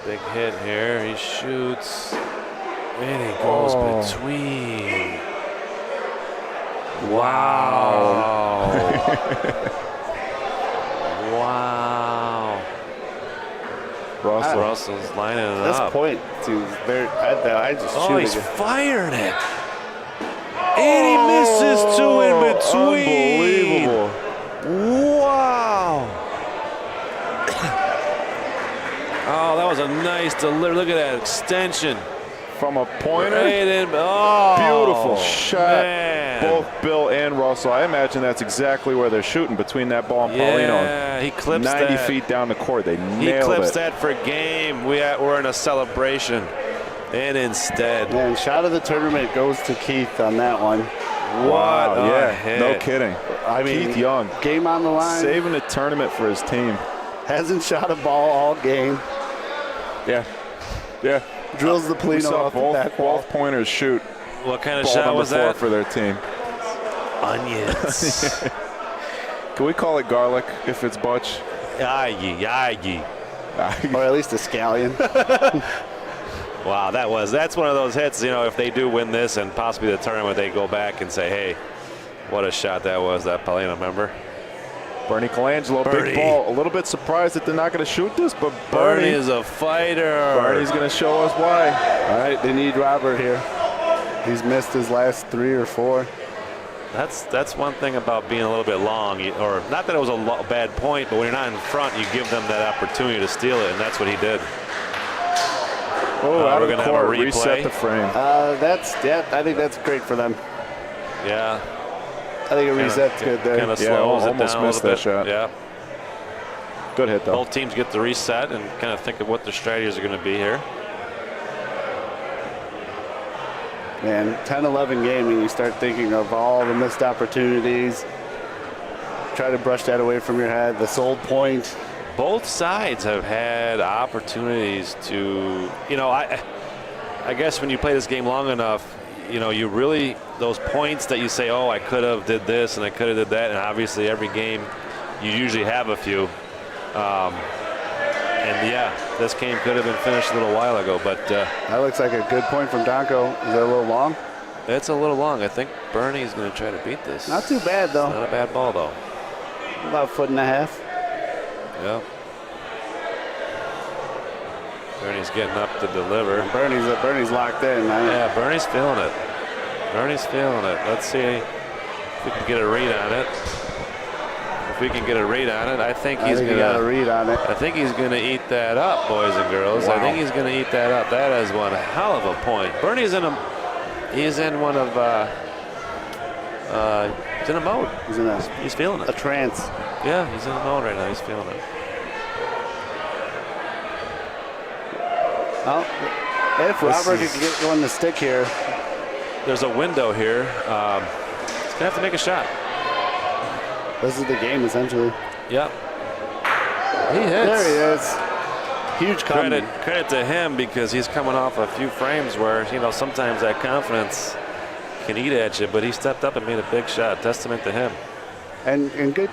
big hit here. He shoots. And he goes between. Wow. Wow. Russell's lining it This up. point to very. I just Oh, shoot he's again. fired it. And he misses two in between. Unbelievable. Wow. Oh, that was a nice delivery. Look at that extension. From a pointer. Right in. Oh, Beautiful shot. man. Both Bill and Russell. I imagine that's exactly where they're shooting, between that ball and Paulino. Yeah, he clips 90 that. feet down the court. They He nailed clips it. that for game. We're in a celebration. And instead. Man, shot of the tournament goes to Keith on that one. What a Yeah, hit. no kidding. I mean, Keith Young. Game on the line. Saving the tournament for his team. Hasn't shot a ball all game. Yeah. Yeah. Drills the We Polino saw off the back wall. both pointers shoot. What kind of Ball shot number was 4 that? for their team. Onions. Can we call it garlic if it's Butch? Aye. Or at least a scallion. Wow, that's one of those hits, you know, if they do win this and possibly the tournament, they go back and say, hey, what a shot that was, that Paulino, remember? Bernie Colangelo, Bernie. big ball. A little bit surprised that they're not going to shoot this, but Bernie is a fighter. Bernie's going to show us why. All right, they need Robert here. He's missed his last 3 or 4. That's one thing about being a little bit long, or not that it was a bad point, but when you're not in front, you give them that opportunity to steal it, and that's what he did. Oh, out we're of the gonna have a court, replay. reset the frame. I think that's great for them. Yeah. I think a reset's good there. Kind of Yeah, slows it almost down a missed little that bit. shot. Yeah. Good hit, though. Both teams get the reset and kind of think of what their strategies are going to be here. Man, 10-11 game, and you start thinking of all the missed opportunities. Try to brush that away from your head. The sold point. Both sides have had opportunities to, you know, I guess when you play this game long enough, you know, you really, those points that you say, oh, I could have did this and I could have did that, and obviously every game you usually have a few. And yeah, this game could have been finished a little while ago, but That looks like a good point from Donko. Is it a little long? it's a little long. I think Bernie's going to try to beat this. Not too bad, though. Not a bad ball, though. About 1.5 feet. Yeah. Bernie's getting up to deliver. Bernie's locked in, man. Yeah, Bernie's feeling it. Bernie's feeling it. Let's see if we can get a read on it. If we can get a read on it, I think he's going got a to. read on it. I think he's going to eat that up, boys and girls. I think he's going to eat that up. That is one hell of a point. Bernie's in a. He's in one of. He's in a mode. He's feeling A it. trance. Yeah, he's in a mode right now. He's feeling it. Well, if Robert could get one to stick here. There's a window here. He's going to have to make a shot. This is the game, essentially. Yep. He hits. There he is. Huge comment. Credit to him, because he's coming off a few frames where, you know, sometimes that confidence can eat at you, but he stepped up and made a big shot. Testament to him. And good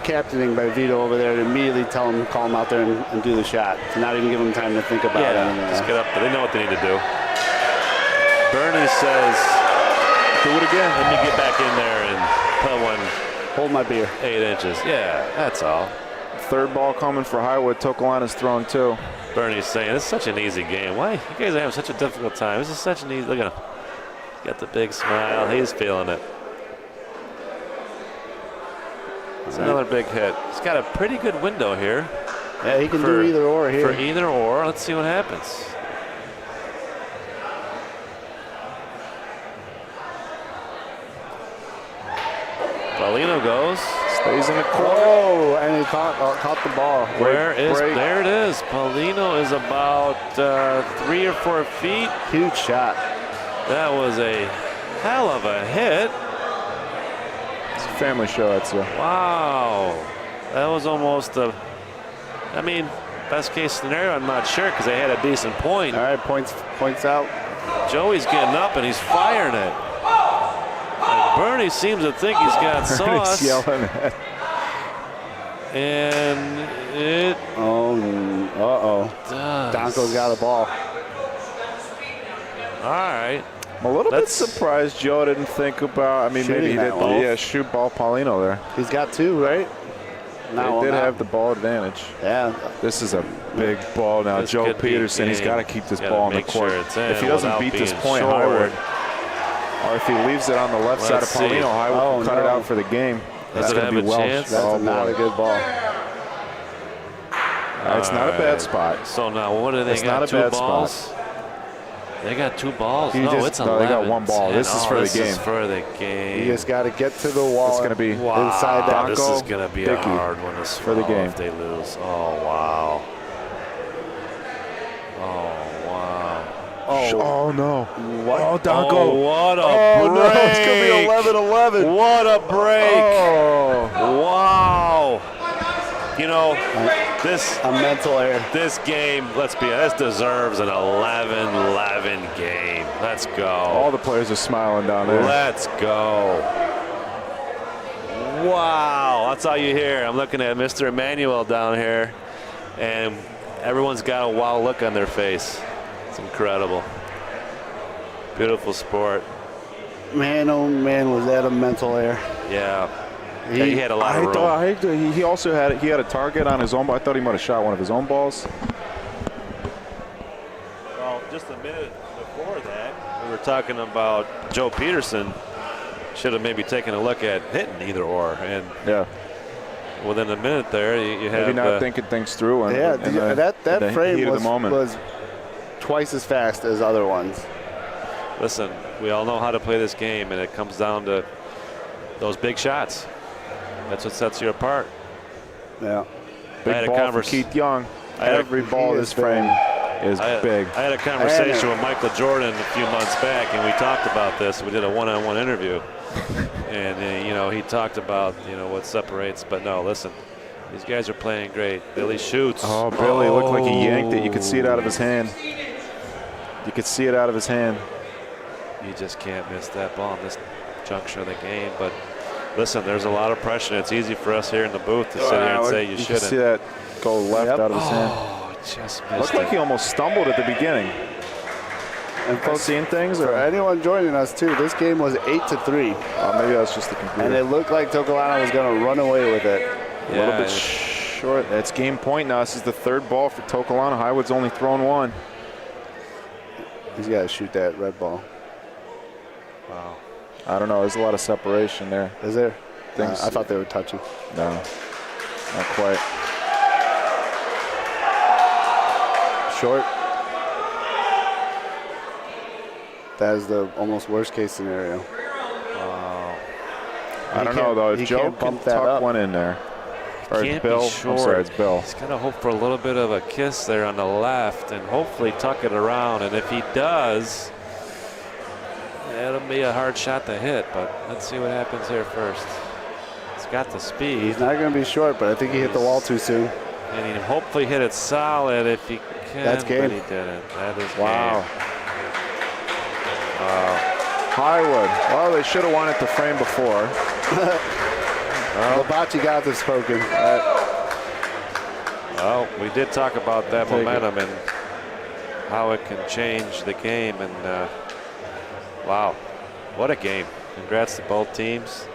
captaining by Vito over there to immediately call him out there and do the shot. To not even give him time to think about anything. Just get up there. They know what they need to do. Bernie says, Do it again. let me get back in there and put one Hold my beer. 8 inches. Yeah, that's all. Third ball coming for Highwood. Toccolana's thrown 2. Bernie's saying, it's such an easy game. Why? You guys are having such a difficult time. This is such an easy, look at him. Got the big smile. He's feeling it. It's another big hit. He's got a pretty good window here. Yeah, he can do either or here. For either or. Let's see what happens. Paulino goes. Stays in the court. Oh, and he caught the ball. There it is. Paulino is about 3 or 4 feet. Huge shot. That was a hell of a hit. It's a family show, I'd say. Wow. That was almost a, I mean, best case scenario, I'm not sure, because they had a decent point. All right, points out. Joey's getting up and he's firing it. And Bernie seems to think he's got sauce. Bernie's yelling at. And it does. Donko's got a ball. All right. I'm a little bit surprised Joe didn't think about, maybe Shooting he that did, ball. yeah, shoot ball Paulino there. He's got 2, right? They did have the ball advantage. Yeah. This is a big ball now. This Joe could be Peterson, he's game. got to keep this Gotta ball on the make sure court. it's in If he doesn't without beat this being point, short. Highwood. Or if he leaves it on the left side of Let's see. Paulino, Highwood will cut it out for the game. Does it gonna have be a Welsh. chance? That's not a good ball. It's not a bad spot. So now what do they It's got? not a Two bad balls? spot. They got 2 balls. You No, just- it's no, 11. they got 1 ball. 10. This is for the This is game. for the game. You just got to get to the wall. It's going to be inside that. This Donko, is going to be a Dickey hard one to for the swallow game. if they lose. Oh, wow. Oh, wow. Oh, no. Oh, Donko. Oh, what a Oh, break. no. It's going to be 11-11. What a break. Oh. Wow. You know, A mental error. this game, let's be honest, this deserves an 11-11 game. Let's go. All the players are smiling down there. Let's go. Wow, that's all you hear. I'm looking at Mr. Emmanuel down here, and everyone's got a wow look on their face. It's incredible. Beautiful sport. Man, oh man, was that a mental error. Yeah. He had a lot of room. He also had a target on his own ball. I thought he might have shot one of his own balls. Well, just a minute before that, we were talking about Joe Peterson should have maybe taken a look at hitting either or. And Yeah. within a minute there, you have Maybe not thinking things through. And, Yeah, and the that frame heat of the moment. was twice as fast as other ones. Listen, we all know how to play this game, and it comes down to those big shots. That's what sets you apart. Yeah. Big I had a ball for convers- Keith Young. I had a- Every ball he this is frame is big. I had a conversation with Michael Jordan a few months back, and we talked about this. We did a one-on-one interview, and you know, he talked about what separates. But no, listen, these guys are playing great. Billy shoots. Oh, Billy looked like he yanked it. You could see it out of his hand. You could see it out of his hand. You just can't miss that ball in this juncture of the game. But listen, there's a lot of pressure. It's easy for us here in the booth to sit here and say you could shouldn't. see that go left out of his hand. Oh, just missed Looked like he almost stumbled at the beginning. And Folks folks, seeing things? for Or anyone joining us too, this game was 8-3, maybe that's just the and computer. it looked like Toccolana was going to run away with it. A little bit short. That's game point now. This is the 3rd ball for Toccolana. Highwood's only thrown 1. He's got to shoot that red ball. Wow. I don't know. There's a lot of separation there. Is there? Things- I thought they were touching. No, not quite. Short. That is the almost worst case scenario. I don't know, though. He If Joe can't can bump that tuck up. one in there. Or it's Can't Bill. be I'm short. sorry, it's Bill. He's got to hope for a little bit of a kiss there on the left and hopefully tuck it around. And if he does, it'll be a hard shot to hit. But let's see what happens here first. He's got the speed. He's not going to be short, but I think he hit the wall too soon. And he hopefully hit it solid if he can. That's game. But he didn't. That is Wow. game. Highwood. Well, they should have won it the frame before. The Bocce got this spoken. Well, we did talk about that Take it. momentum and how it can change the game. And wow, what a game. Congrats to both teams.